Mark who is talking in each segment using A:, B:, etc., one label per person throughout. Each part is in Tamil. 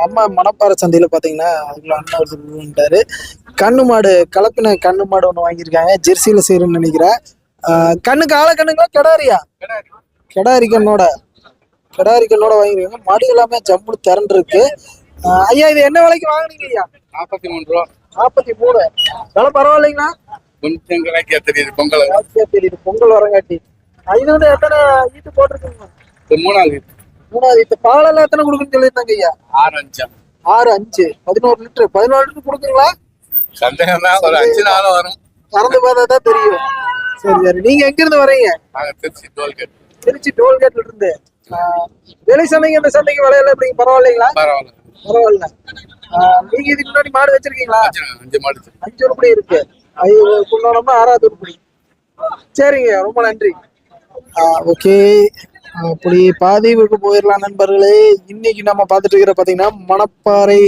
A: நம்ம மணப்பாறை சந்தையில பாத்தீங்கன்னா அதுக்குள்ள அண்ணன் ஒருத்தர் கண்ணு மாடு கலப்பின கண்ணு மாடு ஒண்ணு வாங்கியிருக்காங்க. ஜெர்சியில சேருன்னு நினைக்கிறேன். கண்ணு கால கண்ணுங்களா கெடாரியா? கெடாரி கண்ணோட வாங்கிருக்காங்க. மாடு எல்லாமே ஜம்முன்னு திரண்டு இருக்கு. ஐயா இது என்ன விலைக்கு வாங்குனீங்க ஐயா?
B: 43 ரூபா.
A: 43. விலை பரவாயில்லைங்களா?
B: கொஞ்சம் கிழக்கே தெரியுது பொங்கல்.
A: பொங்கல் வரங்காட்டி. இது வந்து எத்தனை ஈட்டு போட்டிருக்கீங்க?
B: மூணாவது
A: ஈட்டு. பாலெல்லாம் எத்தனை கொடுக்குன்னு சொல்லியிருந்தாங்க ஐயா?
B: 6 5
A: 11 லிட்டர் 14 லிட்டர் கொடுக்குங்களா?
B: சந்தேகம் தான். ஒரு 5 நாள் வரும்.
A: கறந்து பார்த்தா தான் தெரியும். சரி நீங்க எங்க இருந்து வரீங்க? திருச்சி டோல்கேட்ல இருந்து. வெளி சந்தைக்கு இந்த சந்தைக்கு விலையில எப்படி பரவாயில்லைங்களா? பரவாயில்ல. நீங்க இதுக்கு முன்னாடி மாடு வச்சிருக்கீங்களா?
B: 5 மாடு.
A: 5 உருப்படி இருக்கு. 6வது உருப்படி. சரிங்க, ரொம்ப நன்றி. ஓகே, அப்படி பாதிவுக்கு போயிடலாம் நண்பர்களே. இன்னைக்கு நம்ம பார்த்துட்டு இருக்கிற பாத்தீங்கன்னா மணப்பாறை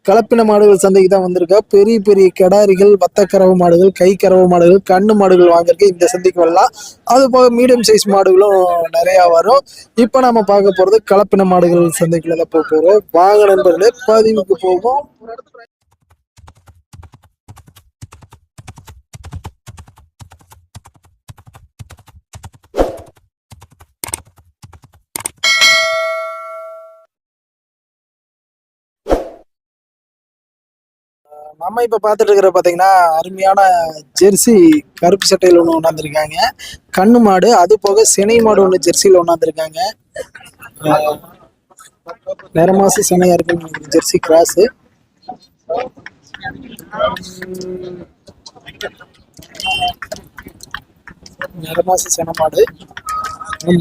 A: கலப்பின மாடுகள் சந்தைக்கு தான் வந்திருக்கா. பெரிய பெரிய கிடாரிகள், வத்தக்கறவு மாடுகள், கை கறவு மாடுகள், கண்ணு மாடுகள் வாங்கிருக்கு இந்த சந்தைக்கு வரலாம். அது போக மீடியம் சைஸ் மாடுகளும் நிறைய வரும். இப்ப நம்ம பார்க்க போறது கலப்பின மாடுகள் சந்தைக்குள்ள தான் போக போறோம். வாங்க நண்பர்களே, பதிவுக்கு போவோம். நம்ம இப்ப பாத்துட்டு இருக்கிற பாத்தீங்கன்னா அருமையான ஜெர்சி கருப்பு சட்டையில ஒண்ணு கொண்டாந்துருக்காங்க. கண்ணு மாடு, அது போக சினை மாடு ஒண்ணு ஜெர்சியில கொண்டாந்துருக்காங்க. நிறமாசி சினையா இருக்கு ஜெர்சி கிராஸ். நிறமாசி சினை மாடு.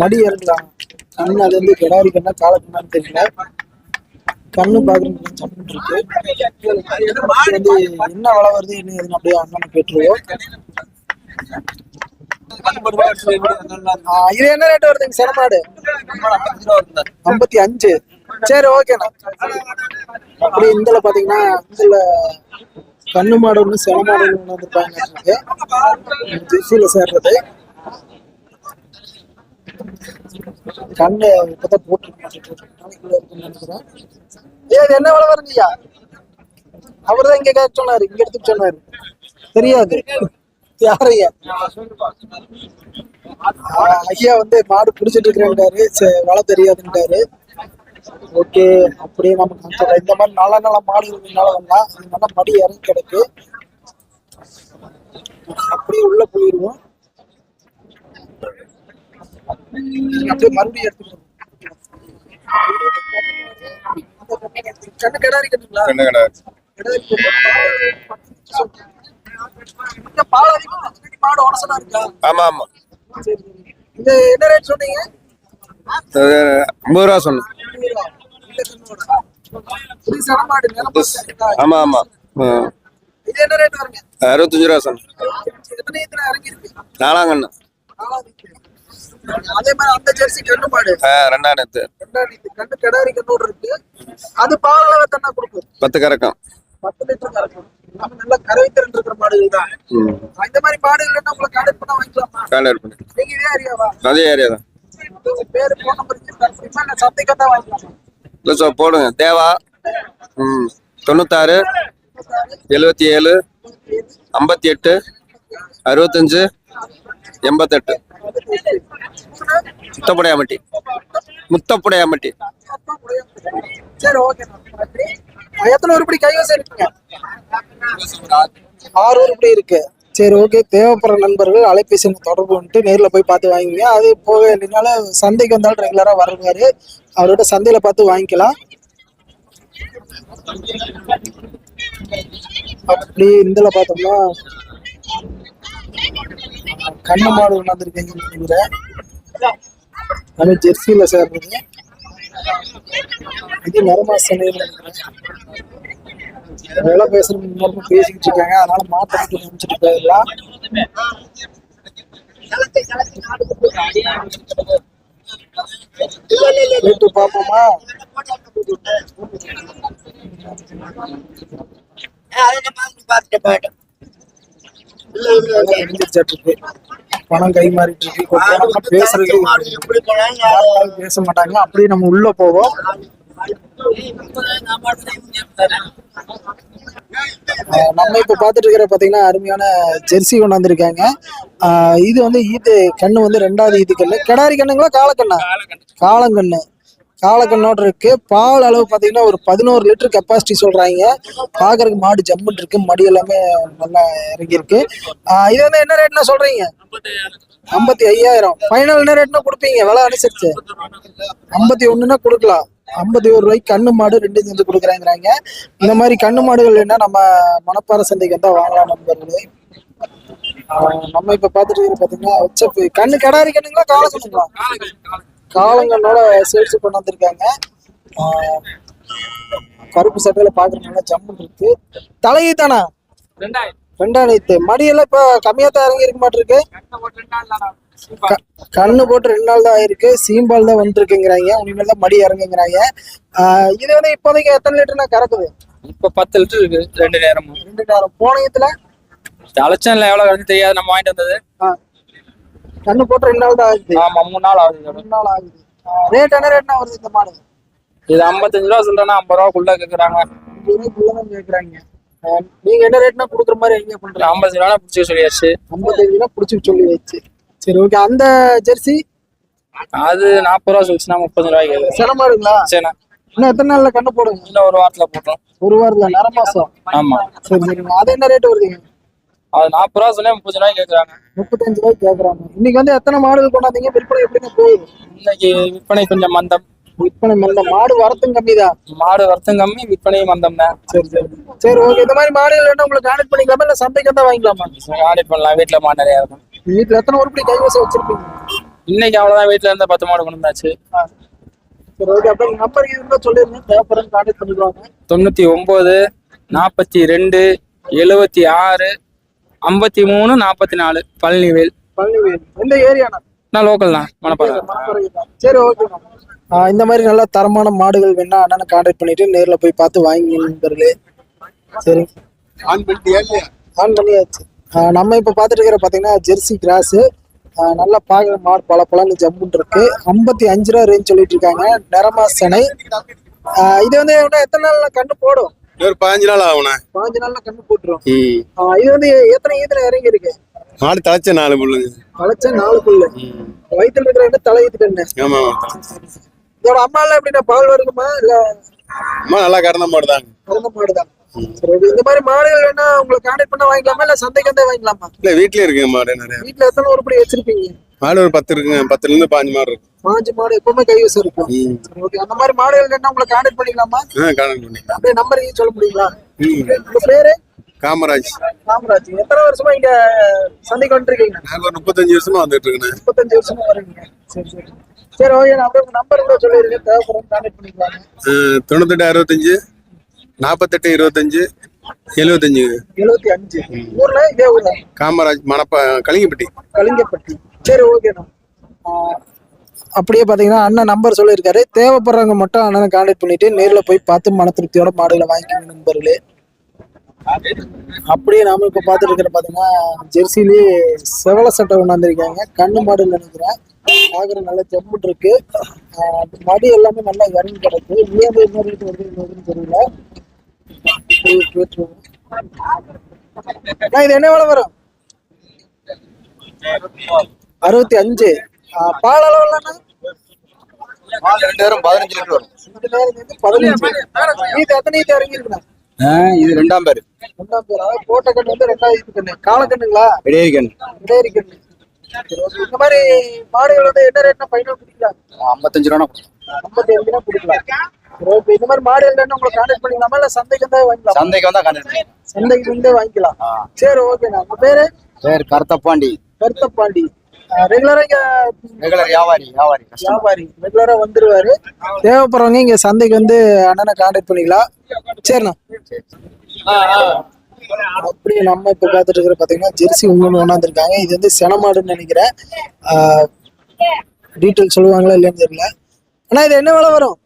A: மடி இறங்கலாம். கண்ணு அது வந்து கிடாரி கண்ணா கால கண்ணான்னு தெரியல. கண்ணு பாக்குறதுக்கு இருக்கு. வந்து என்ன விலை வருது என்ன அப்படியே அண்ணன் கேட்டுருவோம். இது என்ன ரேட் வருதுங்க சினமாடு? 55. சரி, ஓகேண்ணா. அப்படி இந்த பாத்தீங்கன்னா இதுல கண்ணு மாடு ஒண்ணு சின மாடு ஒண்ணு வந்துருப்பாங்க. ஜெர்சியில சேர்றது. கண்ணு இப்பதான் போட்டுருக்கேன். என்ன விலை வருங்கய்யா? அவர்தான் இங்க கேட்க சொன்னாரு, இங்க எடுத்துட்டு சொன்னாரு. தெரியாது யாரையா? ஐயா வந்து மாடு புடிச்சிட்டு இருக்கிறேன்டாரு, விலை தெரியாதுன்றாரு. ஓகே, அப்படியே நமக்கு இந்த மாதிரி நல்ல மாடுனால வரலாம். நல்லா மடி இறங்கி கிடக்கு. அப்படியே உள்ள போயிடுவோம். அப்படியே மறுபடியும் எடுத்துக்கணும். கண்ணு கிடாரி கட்டுங்களா? மாடு உடசலா இருக்கா?
B: ஆமா ஆமா.
A: இது என்ன ரேட் சொன்னீங்க?
B: 50 ரூபா சொன்னேன். ஆமா ஆமா.
A: இது என்ன ரேட் வருங்க?
B: 65 ரூபா சொன்னேன்.
A: எத்தனை இதுல இறங்கி இருக்கு?
B: 4ஆம் கண்ணு.
A: அதே மாதிரி அந்த ஜெர்சி கண்ணு மாடு
B: 2ஆம் நேத்து.
A: கண்ணு கிடாரி கண்ணோடு இருக்கு. அது பால் எத்தனை கொடுக்கும்?
B: 10 கறக்கும்.
A: 10 லிட்டர் கறக்கும். நல்லா கறவைத்திறன் இருக்கிற மாடுகள் தான். இந்த மாதிரி மாடுகள் உங்களுக்கு கான்டாக்ட் பண்ணா வாங்கிக்கலாமா?
B: கான்டாக்ட் பண்ணு.
A: நீங்க இதே ஏரியாவா?
B: அதே ஏரியா தான்.
A: பேரு போன் நம்பர் சந்தைக்கு தான் வாங்கிக்கலாம்.
B: இல்ல சார், போடுங்க. தேவா 96 77 58 65 88. முத்தப்புடையாமட்டி.
A: சரி, ஓகே. எத்தனை உருப்படி கைவசம் இருக்குங்க? 6 உருப்படி இருக்கு. சரி, ஓகே. தேவைப்படுற நண்பர்கள் அலைபேசி தொடர்பு வந்துட்டு நேர்ல போய் பார்த்து வாங்கிங்க. அது போக இல்லைனால சந்தைக்கு வந்தாலும் ரெகுலரா வர்றாரு, அவரோட சந்தையில பார்த்து வாங்கிக்கலாம். அப்படி இதுல பார்த்தோம்னா கண்ணு மாடு கொண்டாந்துருக்கீங்க. அது ஜெர்சியில சேர்றது. இது நரமாசனையில வேலை பேசுறது பேசிக்கிட்டு இருக்காங்க. அதனால மாட்டு நினைச்சிட்டு போயிடலாம். பாப்போமா? பணம் கை மாறிட்டு இருக்கு. பேசுறது பேச மாட்டாங்க. அப்படியே நம்ம உள்ள போவோம். நம்ம இப்ப பாத்துட்டு இருக்கிற பாத்தீங்கன்னா அருமையான ஜெர்சி கொண்டாந்துருக்காங்க. இது வந்து ஈத்து கண்ணு வந்து 2வது ஈத்து கண்ணு. கிடாரி கண்ணுங்களா காலக்கண்ணா? காலங்கண்ணு. காலக்கண்ணோட இருக்கு. பால் அளவு பாத்தீங்கன்னா ஒரு 11 லிட்டர் கெப்பாசிட்டி சொல்றாங்க. பாக்குறதுக்கு மாடு ஜம்முன்னு இருக்கு. மடி எல்லாமே நல்லா இறங்கி இருக்கு. இது வந்து என்ன ரேட்னா சொல்றீங்க? 55,000. ஃபைனல் என்ன ரேட்னா கொடுப்பீங்க? விலை அனுசரிச்சு 51ன்னா கொடுக்கலாம். 51 ரூபாய்க்கு கண்ணு மாடு 2 செஞ்சு கொடுக்குறாங்கிறாங்க. இந்த மாதிரி கண்ணு மாடுகள் என்ன நம்ம மணப்பாறை சந்தைக்கு வந்தா வாங்கலாம் நண்பர்களே. நம்ம இப்ப பாத்துட்டு இருக்கிற பாத்தீங்கன்னா ஹெச்எஃப் கண்ணு கிடாரி கண்ணுங்களா காலக்கண்ணுங்களா? காலங்கண்ணோட சேல்ஸ் கொண்டு வந்திருக்காங்க. கருப்பு சட்டையில பாக்குறதுனால ஜம்முன்னு இருக்கு. தலையீத்தானா? 2வது மடியெல்லாம் இப்ப கம்மியா தான் இறங்கி இருக்க மாட்டிருக்கு. கண்ணு போட்டு 2 நாள் தான் ஆயிருக்கு. சீம்பால் தான் வந்துருக்குங்கிறாங்க. உனிமேல் தான் மடி இறங்குங்கிறாங்க. இது வந்து இப்போதைக்கு எத்தனை லிட்டர்னா கறக்குது?
C: இப்ப 10 லிட்டர் இருக்கு 2 நேரமும்.
A: 2 நேரம். போனயத்துல
C: தலைச்சன்ல எவ்வளவு கறந்து தெரியாது, நம்ம வாங்கிட்டு வந்தது.
A: கண்ணு போட்டு 2 நாள் தான் ஆகுது.
C: ஆமா 3 நாள் ஆகுது.
A: 3 நாள் ஆகுது. ரேட் என்ன ரேட்னா வருது இந்த மாடு?
C: இது 55 ரூபா சொல்றேன்னா 50 ரூபாக்குள்ள கேக்குறாங்க.
A: 50 ரூபாய்க்குள்ளதான் கேக்குறாங்க. நீங்க என்ன ரேட்னா குடுக்குற மாதிரி எங்க பண்றீங்க?
C: 50 ரூபா பிடிச்சி சொல்லியாச்சு.
A: 55 பிடிச்சி சொல்லி வச்சு. சரி ஓகே. அந்த ஜெர்சி
C: அது 40 ரூபா சொல்லிச்சுன்னா 30 ரூபாய்க்கு கேக்குது.
A: சினமாடுங்களா?
C: சரிண்ணா,
A: இன்னும் எத்தனை நாள்ல கண்ணு போடுங்க?
C: இன்னும் ஒரு வாரத்துல போட்டோம்.
A: ஒரு வாரத்துல நர மாசம்.
C: ஆமா.
A: சரி சரிங்க. அது என்ன ரேட் வருதுங்க?
C: அது 40 ரூபா சொன்னா 30 ரூபாய்க்கு கேக்குறாங்க.
A: 35 ரூபாய்க்கு கேக்குறாங்க. இன்னைக்கு வந்து எத்தனை மாடுகள் கொண்டாந்தீங்க? விற்பனை எப்படிங்க போகுது?
C: இன்னைக்கு விற்பனை கொஞ்சம் மந்தம்.
A: விற்பனை மந்த. மாடு வரத்தும் கம்மிதான்.
C: மாடு வரத்தும் கம்மி, விற்பனையும் மந்தம் தான்.
A: சரி சரி சரி ஓகே. இந்த மாதிரி மாடுகள் வேணா உங்களுக்கு கான்டெக்ட் பண்ணிக்கலாமா இல்ல சந்தைக்கு தான் வாங்கிக்கலாமா?
C: ஆடிட் பண்ணலாம். வீட்டுல மாடு நிறைய இருக்கும்.
A: வீட்டுல எத்தனை உருப்படி கைவசம் வச்சிருப்பீங்க?
C: இன்னைக்கு அவ்வளவுதான். வீட்டுல இருந்த 10 மாடு கொண்டு வந்தாச்சு.
A: சரி ஓகே. அப்ப நம்பர் இருந்தா சொல்லிருங்க. தேவைப்படுறது கான்டெக்ட் பண்ணிக்குவாங்க.
C: 99 42 76 53 44 பழனிவேல்.
A: பழனிவேல். எந்த ஏரியாண்ணா?
C: நான் லோக்கல் தான், மணப்பாறை.
A: சரி ஓகே. இந்த மாதிரி நல்ல தரமான மாடுகள் வேணா அண்ணனை கான்டாக்ட் பண்ணிட்டு நேர்ல போய் பார்த்து வாங்கி நண்பர்களே. சரி ஆன் பண்ணியாச்சு. நம்ம இப்ப பாத்துட்டு இருக்கிற பாத்தீங்கன்னா ஜெர்சி கிராஸ். நல்லா பாக்குற மாடு பல பழன்னு ஜம்முன் இருக்கு. 55 ரூபா ரேஞ்ச் சொல்லிட்டு இருக்காங்க. நிறமாசனை. இது வந்து எத்தனை நாள்ல கண்ணு போடும்?
B: ஒரு 15 நாள் ஆகும்ண்ணா.
A: 15 நாள்ல கண்ணு போட்டுரும். இது வந்து எத்தனை ஈத்துல இறங்கி இருக்கு?
B: மாடு தலைச்ச 4 புல்லுங்க.
A: தலைச்ச 4 புல்லு. வயிற்றுல இருக்கிற என்ன தலை ஈத்து கண்ணு?
B: ஆமா.
A: இதோட அம்மா எல்லாம் எப்படின்னா பால் வருமா இல்ல?
B: அம்மா நல்லா கறந்த மாடுதான்.
A: கறந்த மாடுதான். சரி இந்த மாதிரி மாடுகள் வேணா உங்களுக்கு கான்டாக்ட் பண்ண வாங்கிக்கலாமா இல்ல சந்தைக்கு வந்து வாங்கிக்கலாமா?
B: இல்ல வீட்லயே இருக்கு மாடு நிறைய.
A: வீட்டுல எத்தனை உருப்படி வச்சிருப்பீங்க?
B: மாடு ஒரு 10 இருக்குங்க. 10ல இருந்து 15 மாடு இருக்கு.
A: 5 மாடு எப்பவுமே கைவசம் இருக்கும். சரி ஓகே. அந்த மாதிரி மாடுகள் வேணா உங்களுக்கு கான்டாக்ட் பண்ணிக்கலாமா?
B: கான்டாக்ட் பண்ணிக்கலாம்.
A: அப்படியே நம்பர் சொல்ல முடியுங்களா? உங்க பேரு?
B: காமராஜ்.
A: காமராஜ். எத்தனை வருஷமா இங்க சந்தைக்கு வந்துருக்கீங்க?
B: நாங்க ஒரு 35 வருஷமா வந்துட்டு இருக்கேன்.
A: 35 வருஷமா வரீங்க. சரி சரி சரி ஓகே. அப்படியே உங்க நம்பர் இருந்தா சொல்லிருங்க. தேவைப்படும் கான்டாக்ட் பண்ணிக்கலாம்.
B: 98 65 48 25 75.
A: 75. ஊர்ல இதே ஊர்ல?
B: காமராஜ் கலிங்கப்பட்டி.
A: கலிங்கப்பட்டி. சரி ஓகேண்ணா. அப்படியே பாத்தீங்கன்னா அண்ணன் நம்பர் சொல்லியிருக்காரு. தேவைப்படுறவங்க மட்டும் அண்ணனை கான்டாக்ட் பண்ணிட்டு நேர்ல போய் பார்த்து மன திருப்தியோட மாடுகளை வாங்கிக்கோங்க நண்பர்களே. அப்படியே நாம இப்ப பாத்துட்டு இருக்கிற பாத்தீங்கன்னா ஜெர்சிலேயே செவல சட்டை கொண்டாந்துருக்காங்க. கண்ணு மாடுன்னு நினைக்கிறேன். பாக்குற நல்ல ஜம்முட்டு இருக்கு. மடி எல்லாமே நல்லா இறங்கி கிடக்கு. ஏன் என்ன ரேட் வருதுன்னு தெரியல. இது என்ன வேலை வரும்? 65. பால் அளவுலன்னா
B: 2 நேரம் 15 லிட்டர் வரும்.
A: 2 நேரம் 15. ஈத்து எத்தனை ஈத்து இறங்கி இருக்குண்ணா?
B: இது 2ஆம் பேரு.
A: 2ஆம் பேர். அதாவது போட்ட கண்ணு வந்து 2வது கண்ணு. காலக்கண்ணுங்களா?
B: இடையேரி கண்ணு.
A: இடையேரி கண்ணு. இந்த மாதிரி மாடுகள் வந்து என்ன ரேட்னா ஃபைனல் குடிக்கலாம்?
B: 55 ரூபா.
A: 55 ரூபா குடிக்கலாம். இந்த மாதிரி மாடுகள் உங்களுக்கு கான்டாக்ட் பண்ணிக்கலாமா இல்ல சந்தைக்கு வந்தா வாங்கிக்கலாம்?
B: சந்தைக்கு வந்தா கான்டாக்ட்.
A: சந்தைக்கு வந்து வாங்கிக்கலாம். சரி ஓகேண்ணா. உங்க பேரு?
B: பேர் கருத்தப்பாண்டி.
A: கருத்தப்பாண்டி. ரெகுலரா இங்க
B: ரெகுலர் வியாபாரி
A: ரெகுலரா வந்துருவாரு. தேவைப்படுறவங்க இங்க சந்தைக்கு வந்து அண்ணனை கான்டாக்ட் பண்ணிக்கலாம். சரிண்ணா. அப்படியே நம்ம இப்ப பாத்துட்டு இருக்கிற பாத்தீங்கன்னா ஜெர்சி ஒண்ணு கொண்டாந்துருக்காங்க. இது வந்து செனமாடுன்னு நினைக்கிறேன். டீட்டெயில் சொல்லுவாங்களா இல்லைன்னு தெரியல. ஆனா இது என்ன விலை வரும்?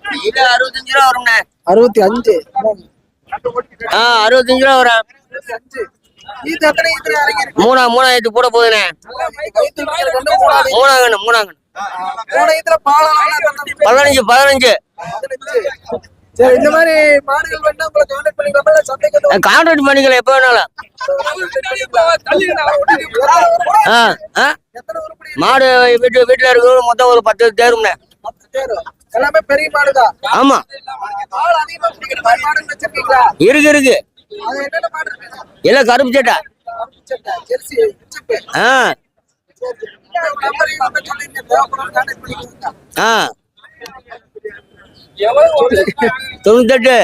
D: 65 ரூபா வரும்ண்ணே.
A: 65.
D: 65 ரூபா வரும்.
A: இது எத்தனை ஈத்துல இறங்கி இருக்கு?
D: மூணாயிரத்து போட போகுதுண்ணே. மூணாங்கண்ணு.
A: போன இதுல பாலெல்லாம்
D: 15
A: 15. சரி, இந்த மாதிரி மாடுகள் வேணா உங்களை கான்டாக்ட் பண்ணிக்கலாமா இல்ல சந்தைக்கு வந்து
D: கான்ட்ராக்ட் பண்ணிக்கலாம் எப்ப வேணாலும்.
A: எத்தனை உருப்படி
D: மாடு வீட்டுல இருக்கு மொத்தம் ஒரு 10 தேரும்ண்ணே.
A: 10 பேரு எல்லாமே பெரிய மாடுதான்.
D: ஆமா
A: பால் அதிகமா குடிக்கிற மாதிரி மாடு வச்சிருக்கீங்களா?
D: இருக்கு
A: அது என்னென்ன மாடு இருக்குங்க?
D: எல்லாம் கருப்பு சட்டை.
A: Jersey chip.
D: ஆ
A: நம்பர் வந்து சொல்லிருங்க, தேவைப்படும் கான்டாக்ட் பண்ணிக்கோங்க.
D: 98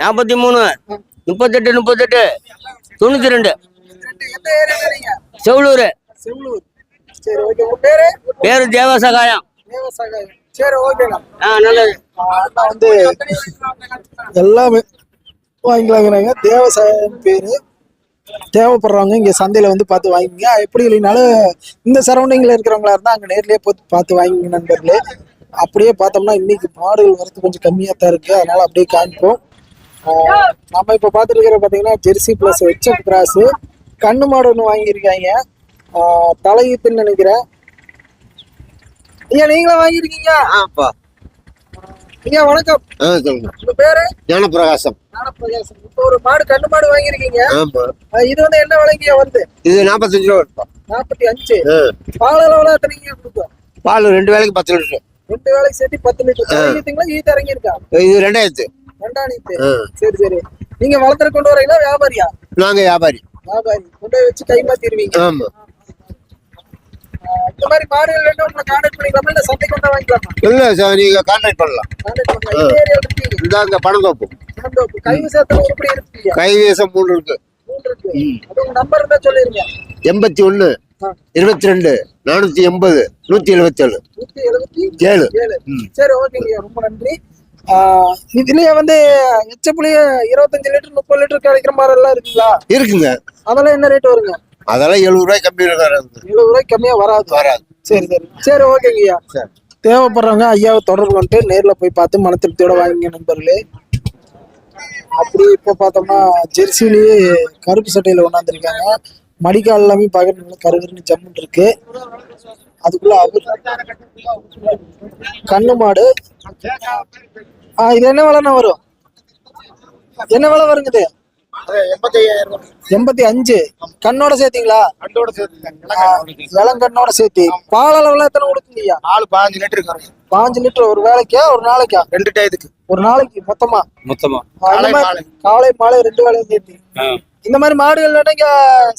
D: 43 38 92.
A: எந்த ஏரியா வரீங்க?
D: செவலூர்.
A: செவலூர். சரி, ஓகே. உங்க பேரு?
D: பேரு தேவசகாயம்.
A: தேவசகாயம். சரி, ஓகேண்ணா.
D: நல்லது.
A: அண்ணா வந்து எல்லாமே வாங்கிக்கலாங்கிறாங்க. தேவசகாயம் பேரு. தேவைப்படுறவங்க இங்க சந்தையில வந்து பார்த்து வாங்கிங்க. எப்படி இல்லைனாலும் இந்த சரௌண்டிங்ல இருக்கிறவங்களா இருந்தா அங்க நேர்லயே போய் பார்த்து வாங்கிங்க நண்பர்களே. அப்படியே பார்த்தோம்னா இன்னைக்கு மாடுகள் வரது கொஞ்சம் கம்மியா தான் இருக்கு, அதனால அப்படியே காமிப்போம். நம்ம இப்ப பார்த்துட்டு இருக்கிற பாத்தீங்கன்னா ஜெர்சி பிளஸ் ஹெச்எஃப் கிராஸ் கண்ணு மாடு ஒன்று வாங்கியிருக்காங்க. தலையீத்துன்னு நினைக்கிறேன். ஐயா நீங்களா வாங்கியிருக்கீங்க? ஐயா வணக்கம். உங்க பேரு?
B: ஞானப்பிரகாசம்.
A: ஞானப்பிரகாசம். இப்போ ஒரு மாடு கண்ணு மாடு வாங்கியிருக்கீங்க. இது வந்து என்ன விலைக்கு வருது?
B: இது 45 ரூபா.
A: 45. பால் அளவுல எத்தனைங்க கொடுக்கும்?
B: பால் 2 வேளைக்கு 10 லிட்டர்.
A: 2 வேளைக்கு சேர்த்து 10 லிட்டர். இறங்கிட்டீங்களா? ஈத்து இறங்கி இருக்கா?
B: இது 2000.
A: 2000. சரி. நீங்க வளர்த்துற கொண்டு வரீங்களா வியாபாரியா?
B: நாங்க வியாபாரி.
A: வியாபாரி கொண்டு போய் வச்சு கை மாத்திடுவீங்க.
B: ஆமா.
A: இந்த மாதிரி மாடுகள் வேணும் உங்களை கான்டாக்ட் பண்ணிக்கலாமா இல்ல சந்தைக்கு வந்தா வாங்கிக்கலாமா?
B: இல்ல சார், நீங்க கான்டாக்ட் பண்ணலாம்.
A: கான்டாக்ட் பண்ணலாம். இந்த ஏரியால இருக்கீங்க?
B: இந்தாங்க பணந்தோப்பு.
A: பணந்தோப்பு. கைவிசத்துல உருப்படி இருக்கீங்க?
B: கைவேசம் 3 இருக்கு.
A: 3 இருக்கு. அது உங்க நம்பர் இருந்தா சொல்லிருங்க.
B: 81 22 480 177.
A: 177. சரி, ஓகேங்க. ரொம்ப நன்றி. இதுலயே வந்து எச்சப்புளிய 25 லிட்டர் 30 லிட்டர் கிடைக்கிற மாதிரி எல்லாம் இருக்குங்களா?
B: இருக்குங்க.
A: அதெல்லாம் என்ன ரேட் வருங்க?
B: அதெல்லாம் 70 ரூபாய் கம்மி இருக்காரு.
A: 70 ரூபாய் கம்மியா வராது. சரி ஓகேங்கய்யா. தேவைப்படுறவங்க ஐயாவை தொடர்பு கொண்டு நேர்ல போய் பார்த்து மன திருப்தியோட வாங்கிங்க நண்பர்களே. அப்படி இப்போ பார்த்தோம்னா ஜெர்சிலேயே கருப்பு சட்டையில கொண்டாந்துருக்காங்க. மடிக்கால் எல்லாமே பார்க்கறது கருகருன்னு ஜம்முன் இருக்கு. அதுக்குள்ள அவர் கண்ணு மாடு. இது என்ன விலைன்னா வரும்? என்ன விலை வருங்க இது? 85. கண்ணோட சேர்த்தீங்களா? இளங்கண்ணோட சேர்த்தி. பால் அளவுல எத்தனை கொடுக்குங்கய்யா?
B: 15 லிட்டர் இருக்கு.
A: 5 லிட்டர் ஒரு வேலைக்கா ஒரு நாளைக்கா?
B: 2 டயத்துக்கு.
A: ஒரு நாளைக்கு மொத்தமா? காலை மாலை 2 வேலையும் சேர்த்தி. இந்த மாதிரி மாடுகள் நீங்க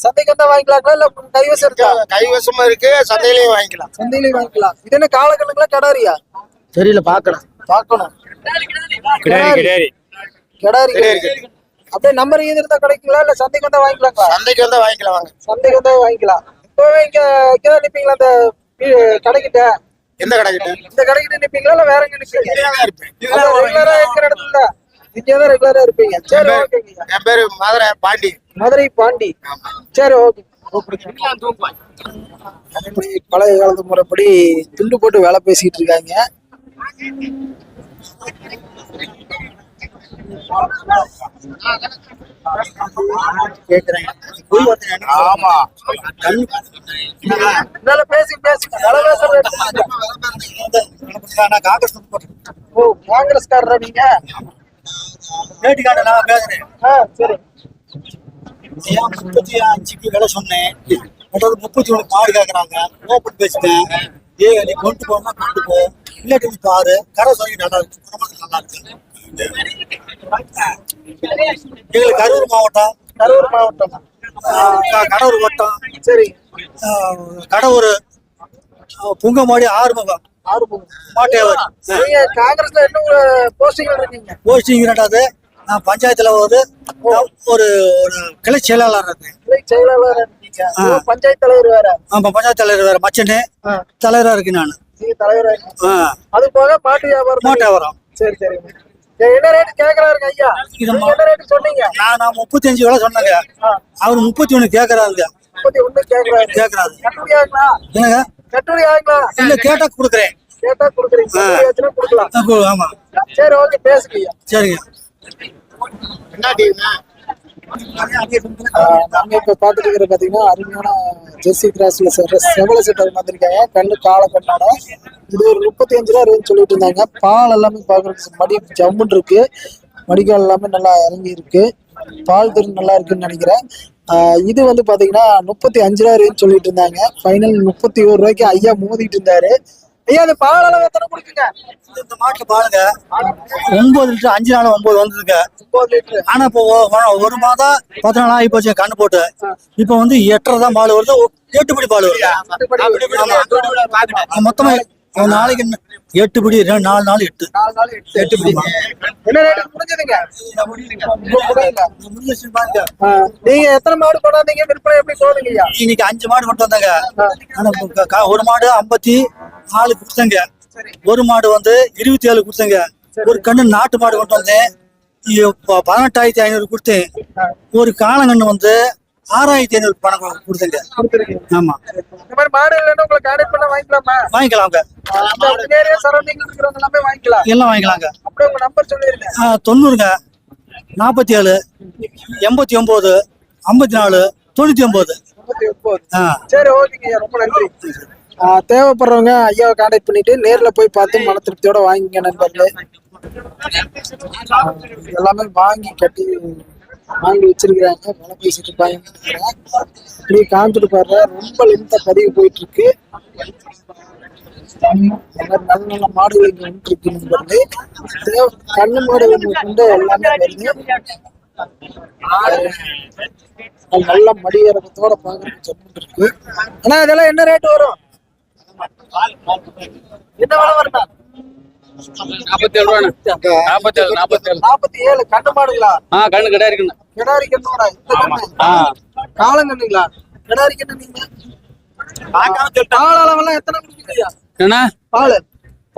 A: சந்தைக்கு வந்தா வாங்கிக்கலாங்களா இல்ல கைவசம் இருக்கா?
B: கைவசமா இருக்கு, சந்தையிலயும் வாங்கிக்கலாம்.
A: சந்தையிலயும் வாங்கிக்கலாம். இது என்ன காலக்கண்ணுங்களா கடாரியா?
B: தெரியல, பார்க்கணும்.
A: கிடாரி. அப்படியே நம்பர் இருந்தா கிடைக்குங்களா இல்ல சந்தைக்கு வந்தா வாங்கிக்கலாங்களா?
B: சந்தைக்கு வந்தா வாங்கிக்கலாம். வாங்க,
A: சந்தைக்கு வந்தா வாங்கிக்கலாம். இப்பவே இங்கதான் நிப்பீங்களா அந்த கடைக்கிட்ட?
B: எந்த கடைக்கிட்ட?
A: இந்த கடைக்கிட்ட நிப்பீங்களா இல்ல வேற எங்க நிப்பீங்க? ரெகுலரா இருக்கிற இடத்துல இங்கதான் ரெகுலரா இருப்பீங்க. சரி, ஓகேங்க.
B: என் பேரு
A: மதுரை பாண்டி. சரி, ஓகே. பழைய காலத்து முறைப்படி துண்டு போட்டு வேலை பேசிட்டு இருக்காங்க. காங்கிரஸ்காரரா நீங்க? சரி.
E: 35க்கு விலை சொன்னேன். 31 மாடு கேட்கறாங்க. ஓப்பன் பேசிட்டேன். நீ கொண்டு போனா கொண்டு போ, இல்லாட்டி பாரு. கரை சொல்லி நல்லா இருக்கு. எங்களுக்கு கரூர் மாவட்டம். கடவுர் வட்டம்.
A: சரி.
E: கடவுர் புங்கமாடி ஆறுமுகம் மாட்டேவர்.
A: காங்கிரஸ்ல என்ன போஸ்டிங் இருக்கீங்க?
E: போஸ்டிங் 2வது. நான் பஞ்சாயத்துல ஒரு கிளை செயலாளர் இருக்கேன்.
A: பஞ்சாயத்து தலைவர் வேற?
E: ஆமா, பஞ்சாயத்து தலைவர் வேற. மச்சனே தலைவரா இருக்கு. நான்
A: தலைவரா. அது போக மாட்டு வியாபாரம். சரி. என்ன ரேட் கேக்குறாருங்க ஐயா? என்ன ரேட் சொன்னீங்க?
E: நான் 35 விலை சொன்னேங்க. அவர் 31 கேக்குறாருங்க.
A: 31 கேக்குறாரு. கட்டுப்படி ஆகுங்களா?
E: என்னங்க
A: கட்டுப்படி ஆகுங்களா?
E: இல்ல, கேட்டா கொடுக்குறேன்.
A: கொடுக்கலாம்.
E: ஆமா.
A: சரி, ஓகே. பேசுங்க.
E: சரிங்க.
B: என்ன
A: நம்ம இப்ப பாத்துட்டு இருக்கிற பாத்தீங்கன்னா அருமையான ஜெர்சி கிராஸ்ல செவல செட்டை வந்திருக்காங்க. கண்ணு கால கண்ணோட இது ஒரு 35 ரூபா ரேஞ்ச் சொல்லிட்டு இருந்தாங்க. பால் எல்லாமே பாக்குறதுக்கு மடி ஜம்முன்னு இருக்கு. மடிக்கால் எல்லாமே நல்லா இறங்கி இருக்கு. பால் திறன் நல்லா இருக்குன்னு நினைக்கிறேன். இது வந்து பாத்தீங்கன்னா 35 ரூபா ரேஞ்ச் சொல்லிட்டு இருந்தாங்க. ஃபைனல் 31 ரூபாய்க்கு ஐயா மோதிட்டு இருந்தாரு. ஐயா அந்த பால் அளவு எத்தனை கொடுக்குங்க?
E: இந்த மாட்டு பாருங்க 9 லிட்டர் 5 நாள் 9 வந்ததுங்க.
A: 9 லிட்டர்.
E: ஆனா இப்போ ஒரு மாதம் 10 நாள் ஆகி போச்சு கண்ணு போட்டு. இப்போ வந்து 8.5 தான் பால் வருது. 8 படி பால் வருது. மொத்தமா ஒரு நாளைக்கு 8 படி 4 நாள் 8.
A: 4 நாள் 8 படி. என்ன ரேட் முடிஞ்சதுங்க?
E: முடிஞ்சிச்சு பாருங்க.
A: நீங்க எத்தனை மாடு கொண்டாந்தீங்க? விற்பனை எப்படி போகுதுங்க ஐயா?
E: இன்னைக்கு 5 மாடு கொண்டு வந்தாங்க. ஆனா ஒரு மாடு 54 கொடுத்தாங்க. ஒரு மாடு வந்து 27 கொடுத்தாங்க. ஒரு கண்ணு நாட்டு மாடு கொண்டு வந்தேன் 18,500 கொடுத்தேன். ஒரு காலங்கண்ணு வந்து 6,500 பணம் கொடுத்தாங்க. ஆமா
A: இந்த மாதிரி மாடு இல்லைன்னா உங்களை கான்டாக்ட் பண்ண வாங்கிக்கலாமா?
E: வாங்கிக்கலாங்க.
A: சரௌண்டிங் இருக்கிறவங்க எல்லாமே வாங்கிக்கலாம்.
E: எல்லாம் வாங்கிக்கலாங்க.
A: அப்படியே உங்க நம்பர் சொல்லிருங்க.
E: 90ங்க 47 89 54 99.
A: சரி ஓகேங்க ஐயா, ரொம்ப நன்றி. தேவைப்படுறவங்க ஐயாவை கான்டாக்ட் பண்ணிட்டு நேர்ல போய் பார்த்து மன திருப்தியோட வாங்கிங்க நண்பர்களே. எல்லாமே வாங்கி கட்டி வாங்கி வச்சிருக்கிறாங்க. விலை பேசிட்டு இருப்பாங்க. இப்படி காமிச்சிட்டு பாருங்க. ரொம்ப லென்த்தா பதிவு போயிட்டு இருக்கு. நல்ல நல்ல மாடுகள் இங்க வந்துருக்கு நண்பர்களே. கண்ணு மாடுகள் கொண்டு எல்லாமே வருது. நல்ல மடியரகத்தோட பாக்குறதுக்கு ஜம்முன்னு இருக்கு. ஆனா இதெல்லாம் என்ன ரேட் வரும்? என்ன விலை வருதா?
C: 47 ரூபாண்ணே.
A: 47 கண்ணு மாடுங்களா?
C: கண்ணு கிடா இருக்குண்ணே.
A: கிடாரி கண்ணோட இந்த கண்ணு காலங்கண்ணுங்களா? கிடாரி கண்ணு நீங்க பால் அளவெல்லாம் எத்தனை குடிக்கிறீங்க?
C: என்ன
A: பால்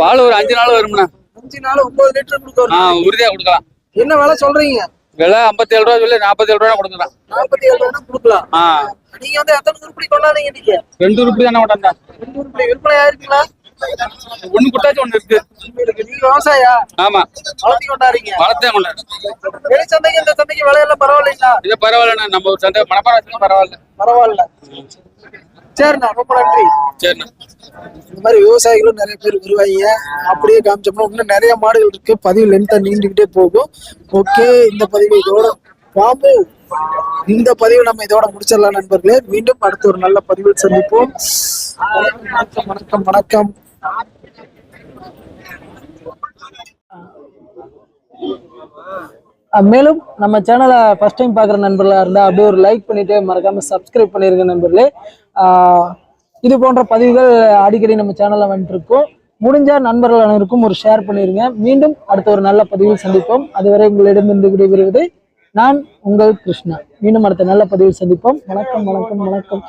C: பால் ஒரு 5 நாள் வரும்ண்ணா.
A: 5 நாள் 9 லிட்டர் கொடுக்கணும்.
C: உறுதியா கொடுக்கலாம்.
A: என்ன விலை சொல்றீங்க?
C: விலை 57 ரூபா சொல்லி 47 ரூபா கொடுக்கலாம்.
A: 47 ரூபா கொடுக்கலாம். நீங்க வந்து எத்தனை உருப்படி கொண்டாந்தீங்க? நீங்க
C: 2 ரூபாய் தானே கொண்டாந்தா.
A: 2 உருப்படி விற்பனை ஆயிருக்குங்களா?
C: ஒண்ணு கொடுத்தாச்சு ஒண்ணு இருக்கு.
A: நீங்க விவசாயியா?
C: ஆமா
A: வளர்த்தி கொண்டாடுறீங்க.
C: வளர்த்தே கொண்டாடு.
A: வெளி சந்தைக்கு இந்த சந்தைக்கு விலையெல்லாம் பரவாயில்லைங்களா?
C: இது பரவாயில்லண்ணா. நம்ம ஒரு சந்தை மணப்பாறை பரவாயில்ல.
A: பரவாயில்ல. சரிண்ணா, ரொம்ப நன்றி.
C: சரிண்ணா.
A: இந்த மாதிரி விவசாயிகளும் நிறைய பேர் வருவாங்க. அப்படியே காமிச்சோம்னா இன்னும் நிறைய மாடுகள் இருக்கு. பதிவு லென்த்தா நீண்டுகிட்டே போகும். ஓகே, இந்த பதிவு இதோட பாம்பு இந்த பதிவு நம்ம இதோட முடிச்சிடலாம் நண்பர்களே. மீண்டும் அடுத்த ஒரு நல்ல பதிவில் சந்திப்போம். வணக்கம் வணக்கம் வணக்கம். மேலும் நம்ம சேனலை ஃபர்ஸ்ட் டைம் பார்க்குற நண்பர்களாக இருந்தால் அப்படியே ஒரு லைக் பண்ணிட்டு மறக்காம சப்ஸ்கிரைப் பண்ணிருங்க நண்பர்களே. இது போன்ற பதிவுகள் அடிக்கடி நம்ம சேனல்ல வந்துட்டு இருக்கோம். முடிஞ்ச நண்பர்கள் அனைவருக்கும் ஒரு ஷேர் பண்ணிருங்க. மீண்டும் அடுத்த ஒரு நல்ல பதிவில் சந்திப்போம். அதுவரை உங்களிடமிருந்து விடைபெறுவது நான் உங்கள் கிருஷ்ணா. மீண்டும் அடுத்த நல்ல பதிவில் சந்திப்போம். வணக்கம் வணக்கம் வணக்கம்.